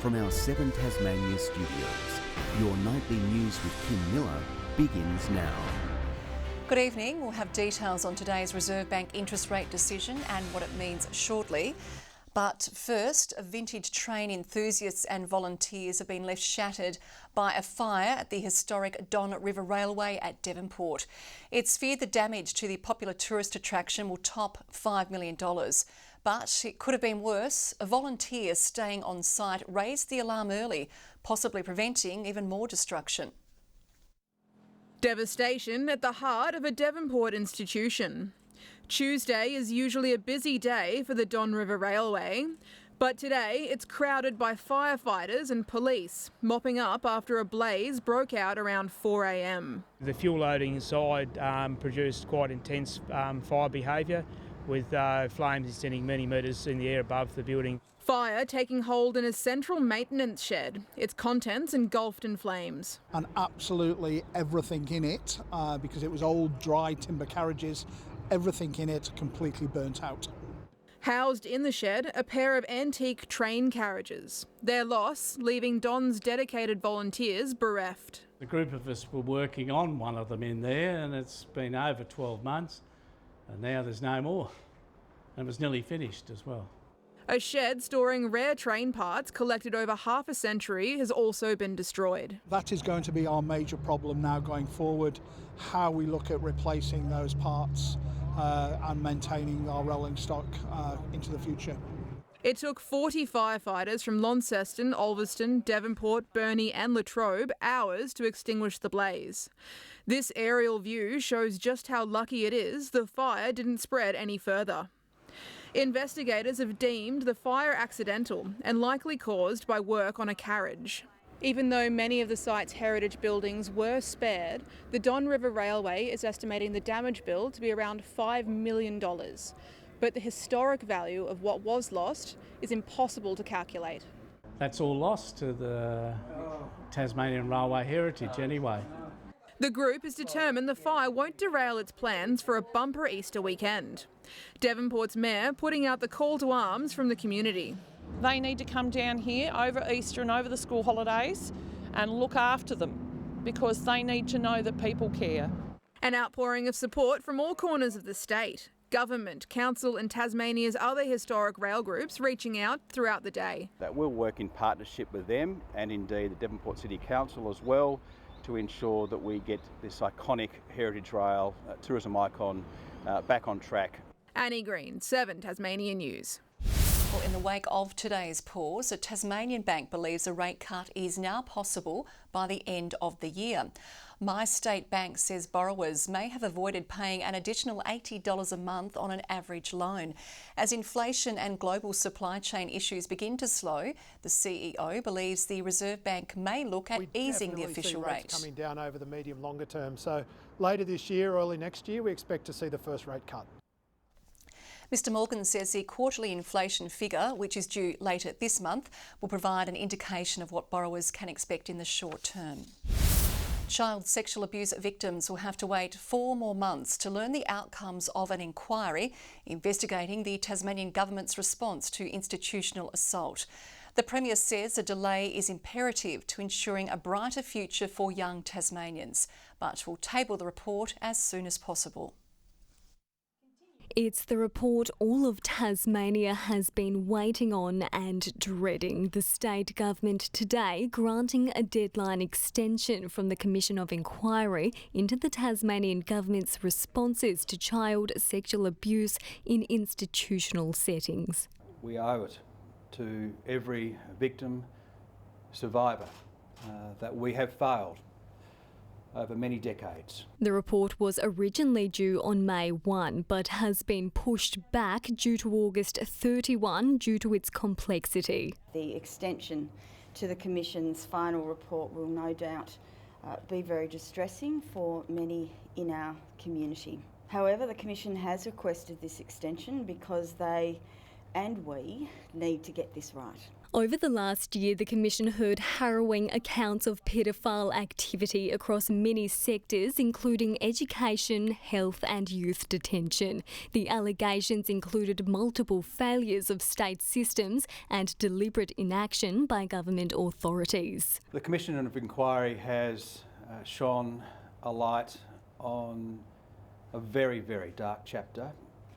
From our 7 Tasmania studios, your nightly news with Kim Miller begins now. Good evening. We'll have details on today's Reserve Bank interest rate decision and what it means shortly. But first, vintage train enthusiasts and volunteers have been left shattered by a fire at the historic Don River Railway at Devonport. It's feared the damage to the popular tourist attraction will top $5 million. But it could have been worse. A volunteer staying on site raised the alarm early, possibly preventing even more destruction. Devastation at the heart of a Devonport institution. Tuesday is usually a busy day for the Don River Railway, but today it's crowded by firefighters and police, mopping up after a blaze broke out around 4 a.m. The fuel loading inside produced quite intense fire behaviour, with flames extending many metres in the air above the building. Fire taking hold in a central maintenance shed, its contents engulfed in flames. And absolutely everything in it, because it was old dry timber carriages, everything in it completely burnt out. Housed in the shed, a pair of antique train carriages. Their loss leaving Don's dedicated volunteers bereft. A group of us were working on one of them in there, and it's been over 12 months, and now there's no more. And it was nearly finished as well. A shed storing rare train parts collected over half a century has also been destroyed. That is going to be our major problem now going forward, how we look at replacing those parts and maintaining our rolling stock into the future. It took 40 firefighters from Launceston, Ulverston, Devonport, Burnie and Latrobe hours to extinguish the blaze. This aerial view shows just how lucky it is the fire didn't spread any further. Investigators have deemed the fire accidental and likely caused by work on a carriage. Even though many of the site's heritage buildings were spared, the Don River Railway is estimating the damage bill to be around $5 million. But the historic value of what was lost is impossible to calculate. That's all lost to the Tasmanian Railway heritage anyway. The group is determined the fire won't derail its plans for a bumper Easter weekend. Devonport's mayor putting out the call to arms from the community. They need to come down here over Easter and over the school holidays and look after them, because they need to know that people care. An outpouring of support from all corners of the state. Government, council and Tasmania's other historic rail groups reaching out throughout the day. That we'll work in partnership with them and indeed the Devonport City Council as well to ensure that we get this iconic heritage rail, tourism icon, back on track. Annie Green, 7 Tasmanian News. Well, in the wake of today's pause, the Tasmanian Bank believes a rate cut is now possible by the end of the year. My State Bank says borrowers may have avoided paying an additional $80 a month on an average loan. As inflation and global supply chain issues begin to slow, the CEO believes the Reserve Bank may look at easing the official rate. Coming down over the medium longer term. So later this year, early next year, we expect to see the first rate cut. Mr Morgan says the quarterly inflation figure, which is due later this month, will provide an indication of what borrowers can expect in the short term. Child sexual abuse victims will have to wait 4 more months to learn the outcomes of an inquiry investigating the Tasmanian government's response to institutional assault. The Premier says a delay is imperative to ensuring a brighter future for young Tasmanians, but will table the report as soon as possible. It's the report all of Tasmania has been waiting on and dreading. The state government today granting a deadline extension from the Commission of Inquiry into the Tasmanian government's responses to child sexual abuse in institutional settings. We owe it to every victim, survivor, that we have failed over many decades. The report was originally due on May 1 but has been pushed back due to August 31 due to its complexity. The extension to the Commission's final report will no doubt be very distressing for many in our community. However, the Commission has requested this extension because they and we need to get this right. Over the last year, the Commission heard harrowing accounts of paedophile activity across many sectors, including education, health and youth detention. The allegations included multiple failures of state systems and deliberate inaction by government authorities. The Commission of Inquiry has shone a light on a very, very dark chapter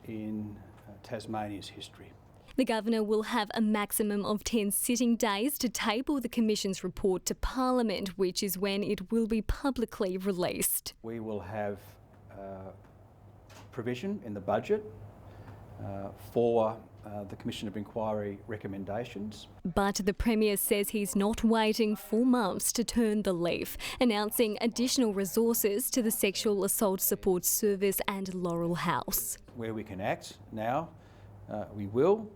in Tasmania's history. The Governor will have a maximum of 10 sitting days to table the Commission's report to Parliament, which is when it will be publicly released. We will have provision in the budget for the Commission of Inquiry recommendations. But the Premier says he's not waiting 4 months to turn the leaf, announcing additional resources to the Sexual Assault Support Service and Laurel House. Where we can act now, we will,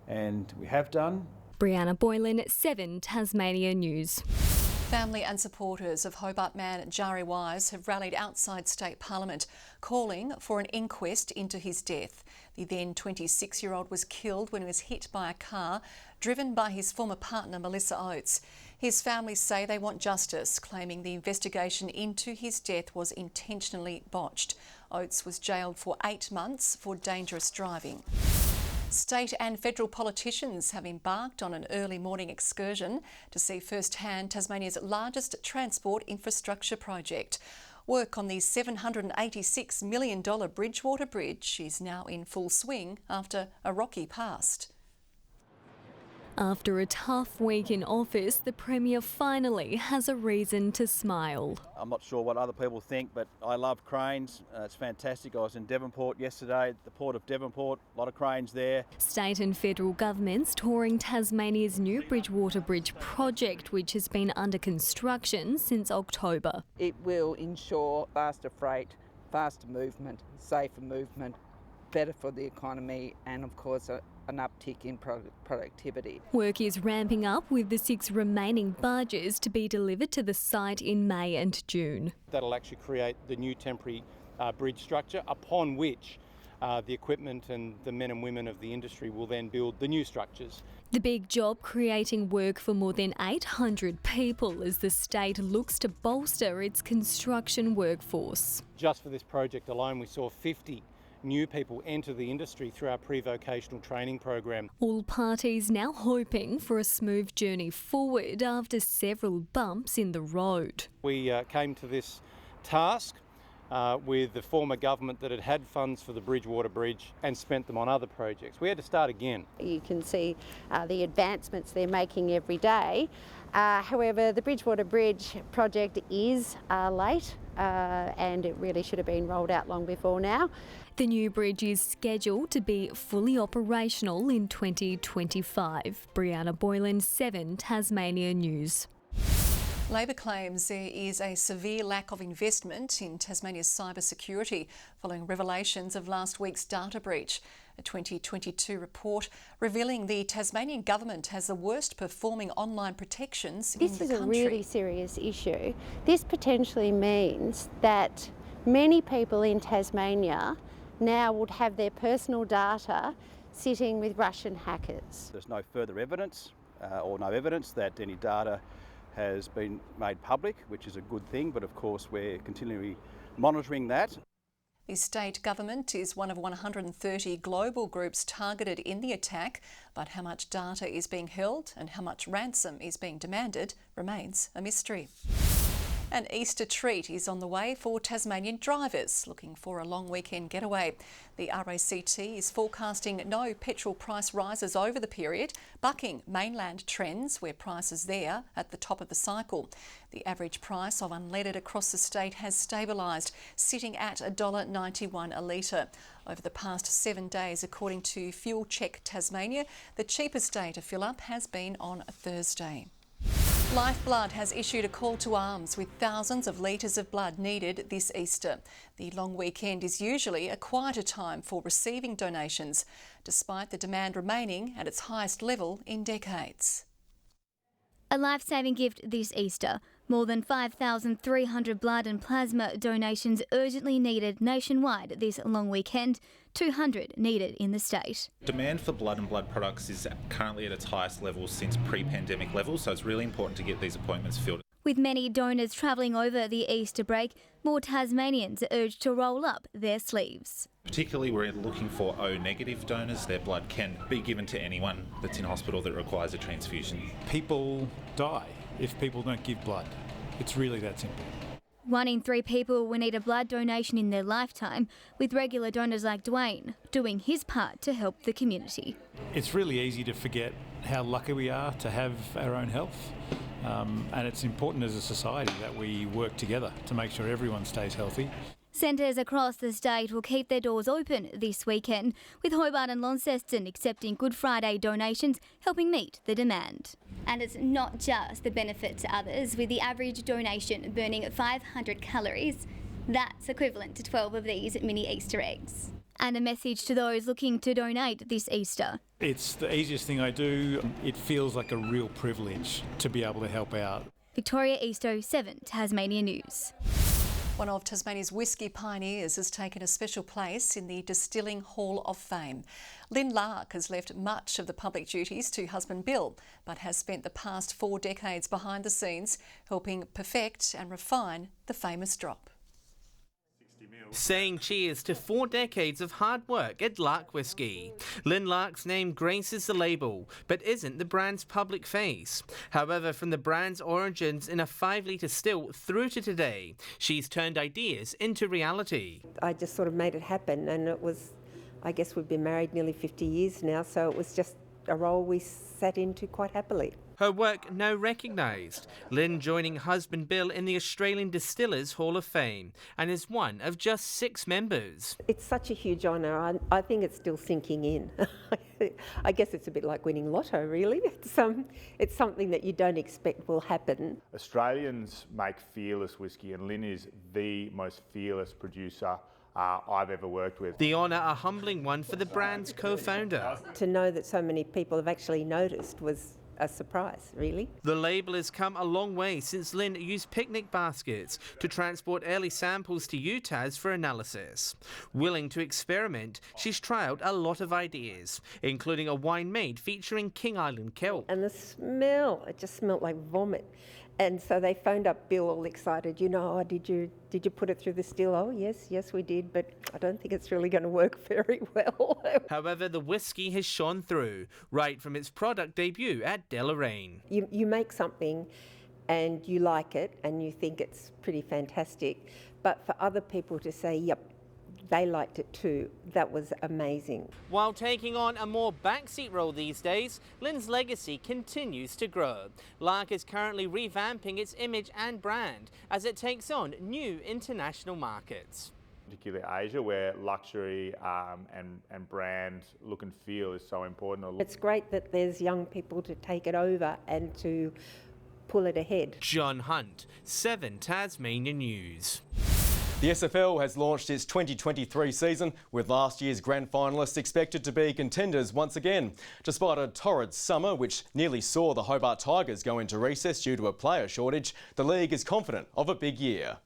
and we have done. Brianna Boylan, 7 Tasmania News. Family and supporters of Hobart man Jari Wise have rallied outside State Parliament, calling for an inquest into his death. The then 26-year-old was killed when he was hit by a car driven by his former partner Melissa Oates. His family say they want justice, claiming the investigation into his death was intentionally botched. Oates was jailed for 8 months for dangerous driving. State and federal politicians have embarked on an early morning excursion to see firsthand Tasmania's largest transport infrastructure project. Work on the $786 million Bridgewater Bridge is now in full swing after a rocky past. After a tough week in office, the Premier finally has a reason to smile. I'm not sure what other people think, but I love cranes. It's fantastic. I was in Devonport yesterday, at the Port of Devonport, a lot of cranes there. State and federal governments touring Tasmania's new Bridgewater Bridge project, which has been under construction since October. It will ensure faster freight, faster movement, safer movement, better for the economy and, of course, an uptick in productivity. Work is ramping up with the 6 remaining barges to be delivered to the site in May and June. That'll actually create the new temporary bridge structure upon which the equipment and the men and women of the industry will then build the new structures. The big job creating work for more than 800 people as the state looks to bolster its construction workforce. Just for this project alone, we saw 50 new people enter the industry through our pre-vocational training program. All parties now hoping for a smooth journey forward after several bumps in the road. We came to this task with the former government that had had funds for the Bridgewater Bridge and spent them on other projects. We had to start again. You can see the advancements they're making every day. However, the Bridgewater Bridge project is late and it really should have been rolled out long before now. The new bridge is scheduled to be fully operational in 2025. Brianna Boylan, 7 Tasmania News. Labor claims there is a severe lack of investment in Tasmania's cyber security following revelations of last week's data breach. A 2022 report revealing the Tasmanian government has the worst performing online protections in the country. This is a really serious issue. This potentially means that many people in Tasmania now would have their personal data sitting with Russian hackers. There's no further evidence or no evidence that any data has been made public, which is a good thing, but of course we're continually monitoring that. The state government is one of 130 global groups targeted in the attack, but how much data is being held and how much ransom is being demanded remains a mystery. An Easter treat is on the way for Tasmanian drivers looking for a long weekend getaway. The RACT is forecasting no petrol price rises over the period, bucking mainland trends where prices there at the top of the cycle. The average price of unleaded across the state has stabilised, sitting at $1.91 a litre. Over the past 7 days, according to Fuel Check Tasmania, the cheapest day to fill up has been on Thursday. Lifeblood has issued a call to arms with thousands of litres of blood needed this Easter. The long weekend is usually a quieter time for receiving donations, despite the demand remaining at its highest level in decades. A life-saving gift this Easter. More than 5,300 blood and plasma donations urgently needed nationwide this long weekend 200 needed in the state. Demand for blood and blood products is currently at its highest level since pre-pandemic levels, so it's really important to get these appointments filled. With many donors travelling over the Easter break, more Tasmanians are urged to roll up their sleeves. Particularly, we're looking for O-negative donors. Their blood can be given to anyone that's in hospital that requires a transfusion. People die if people don't give blood. It's really that simple. 1 in 3 people will need a blood donation in their lifetime, with regular donors like Dwayne doing his part to help the community. It's really easy to forget how lucky we are to have our own health. And it's important as a society that we work together to make sure everyone stays healthy. Centres across the state will keep their doors open this weekend, with Hobart and Launceston accepting Good Friday donations, helping meet the demand. And it's not just the benefit to others, with the average donation burning 500 calories. That's equivalent to 12 of these mini Easter eggs. And a message to those looking to donate this Easter. It's the easiest thing I do. It feels like a real privilege to be able to help out. Victoria Easto, 7 Tasmania News. One of Tasmania's whisky pioneers has taken a special place in the Distilling Hall of Fame. Lynn Lark has left much of the public duties to husband Bill, but has spent the past 4 decades behind the scenes, helping perfect and refine the famous drop. Saying cheers to 4 decades of hard work at Lark Whisky. Lynn Lark's name graces the label, but isn't the brand's public face. However, from the brand's origins in a 5-litre still through to today, she's turned ideas into reality. I just sort of made it happen, and it was, I guess we've been married nearly 50 years now, so it was just a role we sat into quite happily. Her work now recognised, Lynn joining husband Bill in the Australian Distillers Hall of Fame and is one of just 6 members. It's such a huge honour. I think it's still sinking in. I guess it's a bit like winning lotto, really. It's something that you don't expect will happen. Australians make fearless whisky, and Lynn is the most fearless producer I've ever worked with. The honour a humbling one for the brand's co-founder. To know that so many people have actually noticed was a surprise, really. The label has come a long way since Lynn used picnic baskets to transport early samples to UTAS for analysis. Willing to experiment, she's trialled a lot of ideas, including a wine made featuring King Island kelp. And the smell, it just smelled like vomit. And so they phoned up Bill all excited, did you put it through the still? Oh, yes, we did, but I don't think it's really going to work very well. However, the whisky has shone through, right from its product debut at Deloraine. You make something and you like it and you think it's pretty fantastic, but for other people to say, yep, they liked it too, that was amazing. While taking on a more backseat role these days, Lynn's legacy continues to grow. Lark is currently revamping its image and brand as it takes on new international markets. Particularly Asia, where luxury and brand look and feel is so important. It's great that there's young people to take it over and to pull it ahead. John Hunt, 7 Tasmania News. The SFL has launched its 2023 season, with last year's grand finalists expected to be contenders once again. Despite a torrid summer, which nearly saw the Hobart Tigers go into recess due to a player shortage, the league is confident of a big year.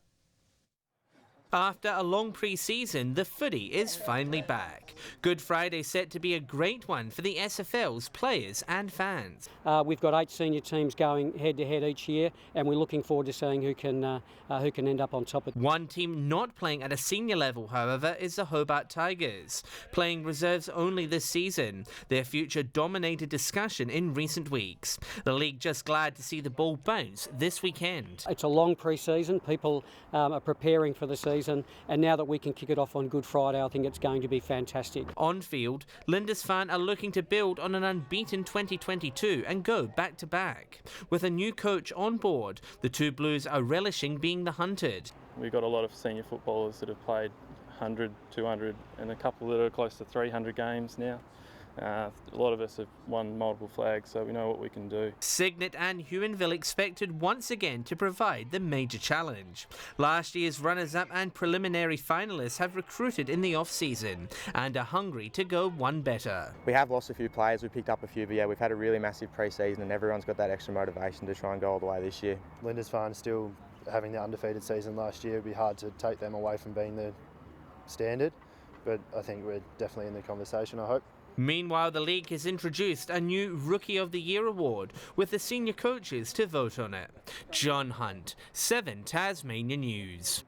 After a long pre-season, the footy is finally back. Good Friday set to be a great one for the SFL's players and fans. We've got 8 senior teams going head-to-head each year, and we're looking forward to seeing who can end up on top of it. One team not playing at a senior level, however, is the Hobart Tigers. Playing reserves only this season, their future dominated discussion in recent weeks. The league just glad to see the ball bounce this weekend. It's a long pre-season. People are preparing for the season. And now that we can kick it off on Good Friday, I think it's going to be fantastic. On field, Lindisfarne are looking to build on an unbeaten 2022 and go back-to-back. With a new coach on board, the two Blues are relishing being the hunted. We've got a lot of senior footballers that have played 100, 200 and a couple that are close to 300 games now. A lot of us have won multiple flags, so we know what we can do. Cygnet and Huonville expected once again to provide the major challenge. Last year's runners-up and preliminary finalists have recruited in the off-season and are hungry to go one better. We have lost a few players, we picked up a few, but yeah, we've had a really massive pre-season and everyone's got that extra motivation to try and go all the way this year. Lindisfarne still having the undefeated season last year, it'd be hard to take them away from being the standard. but I think we're definitely in the conversation, I hope. Meanwhile, the league has introduced a new Rookie of the Year award with the senior coaches to vote on it. John Hunt, 7 Tasmania News.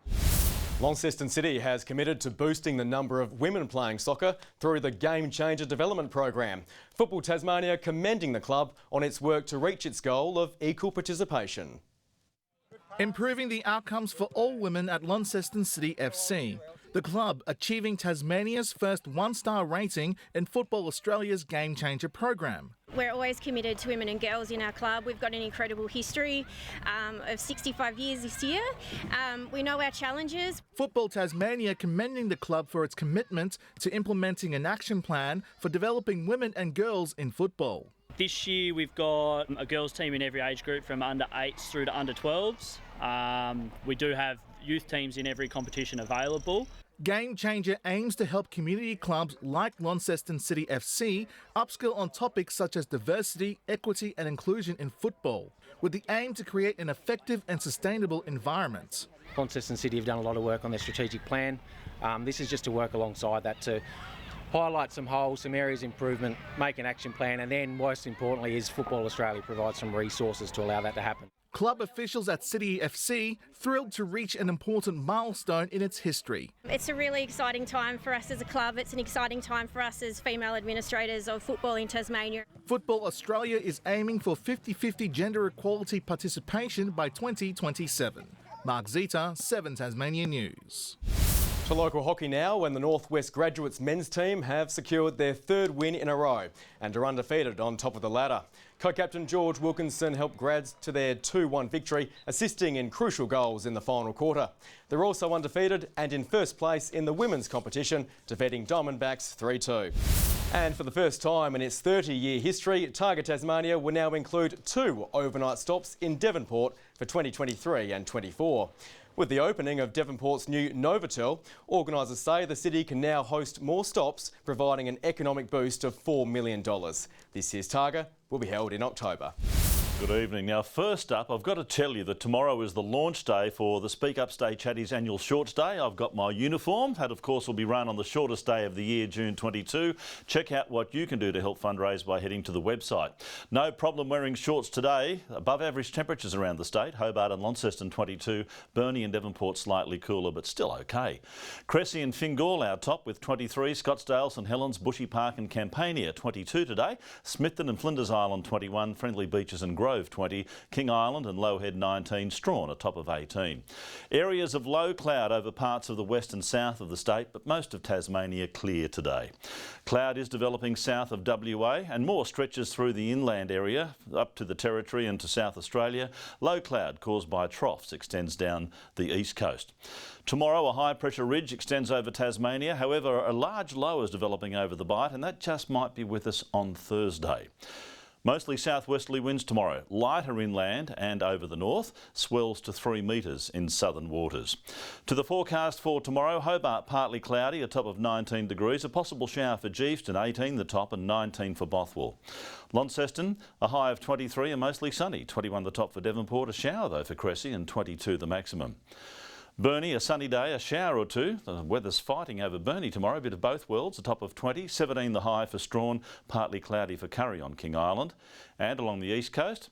Launceston City has committed to boosting the number of women playing soccer through the Game Changer Development Program. Football Tasmania commending the club on its work to reach its goal of equal participation. Improving the outcomes for all women at Launceston City FC. The club achieving Tasmania's first 1-star rating in Football Australia's Game Changer program. We're always committed to women and girls in our club. We've got an incredible history of 65 years this year. We know our challenges. Football Tasmania commending the club for its commitment to implementing an action plan for developing women and girls in football. This year we've got a girls team in every age group from under 8s through to under 12s. We do have youth teams in every competition available. Game Changer aims to help community clubs like Launceston City FC upskill on topics such as diversity, equity and inclusion in football, with the aim to create an effective and sustainable environment. Launceston City have done a lot of work on their strategic plan. This is just to work alongside that to highlight some holes, some areas of improvement, make an action plan, and then most importantly is Football Australia provides some resources to allow that to happen. Club officials at City FC thrilled to reach an important milestone in its history. It's a really exciting time for us as a club. It's an exciting time for us as female administrators of football in Tasmania. Football Australia is aiming for 50-50 gender equality participation by 2027. Mark Zita, 7 Tasmania News. To local hockey now, when the Northwest Graduates men's team have secured their 3rd win in a row and are undefeated on top of the ladder. Co-captain George Wilkinson helped Grads to their 2-1 victory, assisting in crucial goals in the final quarter. They're also undefeated and in first place in the women's competition, defeating Diamondbacks 3-2. And for the first time in its 30-year history, Targa Tasmania will now include 2 overnight stops in Devonport for 2023 and 24. With the opening of Devonport's new Novotel, organisers say the city can now host more stops, providing an economic boost of $4 million. This year's Targa will be held in October. Good evening. Now, first up, I've got to tell you that tomorrow is the launch day for the Speak Up Stay Chatties annual Shorts Day. I've got my uniform. That, of course, will be run on the shortest day of the year, June 22. Check out what you can do to help fundraise by heading to the website. No problem wearing shorts today. Above average temperatures around the state. Hobart and Launceston 22. Burnie and Devonport slightly cooler, but still okay. Cressy and Fingal our top with 23. Scottsdale, St Helens, Bushy Park and Campania 22 today. Smithton and Flinders Island 21. Friendly Beaches and Grove 20, King Island and Lowhead 19, Strawn a top of 18. Areas of low cloud over parts of the west and south of the state, but most of Tasmania clear today. Cloud is developing south of WA and more stretches through the inland area up to the Territory and to South Australia. Low cloud caused by troughs extends down the east coast. Tomorrow a high pressure ridge extends over Tasmania, however a large low is developing over the Bight and that just might be with us on Thursday. Mostly southwesterly winds tomorrow, lighter inland and over the north, swells to 3 metres in southern waters. To the forecast for tomorrow, Hobart partly cloudy, a top of 19 degrees, a possible shower for Geefston 18 the top and 19 for Bothwell. Launceston, a high of 23 and mostly sunny, 21 the top for Devonport, a shower though for Cressy and 22 the maximum. Burnie, a sunny day, a shower or two. The weather's fighting over Burnie tomorrow, a bit of both worlds, a top of 20, 17 the high for Strawn, partly cloudy for Curry on King Island. And along the east coast,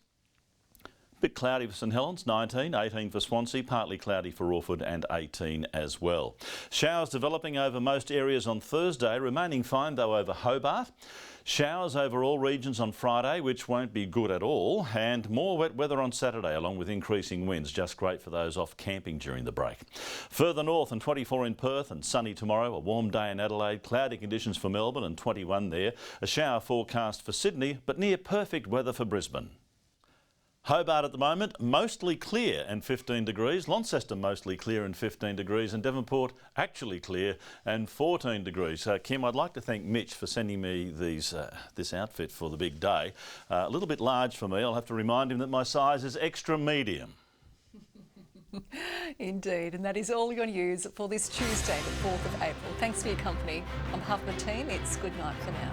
a bit cloudy for St Helens, 19, 18 for Swansea, partly cloudy for Orford and 18 as well. Showers developing over most areas on Thursday, remaining fine though over Hobart. Showers over all regions on Friday, which won't be good at all, and more wet weather on Saturday, along with increasing winds, just great for those off camping during the break. Further north, and 24 in Perth, and sunny tomorrow, a warm day in Adelaide, cloudy conditions for Melbourne and 21 there, a shower forecast for Sydney, but near perfect weather for Brisbane. Hobart at the moment, mostly clear and 15 degrees. Launceston mostly clear and 15 degrees. And Devonport actually clear and 14 degrees. Kim, I'd like to thank Mitch for sending me this outfit for the big day. A little bit large for me. I'll have to remind him that my size is extra medium. Indeed, and that is all you're going to use for this Tuesday, the 4th of April. Thanks for your company. On behalf of the team, it's good night for now.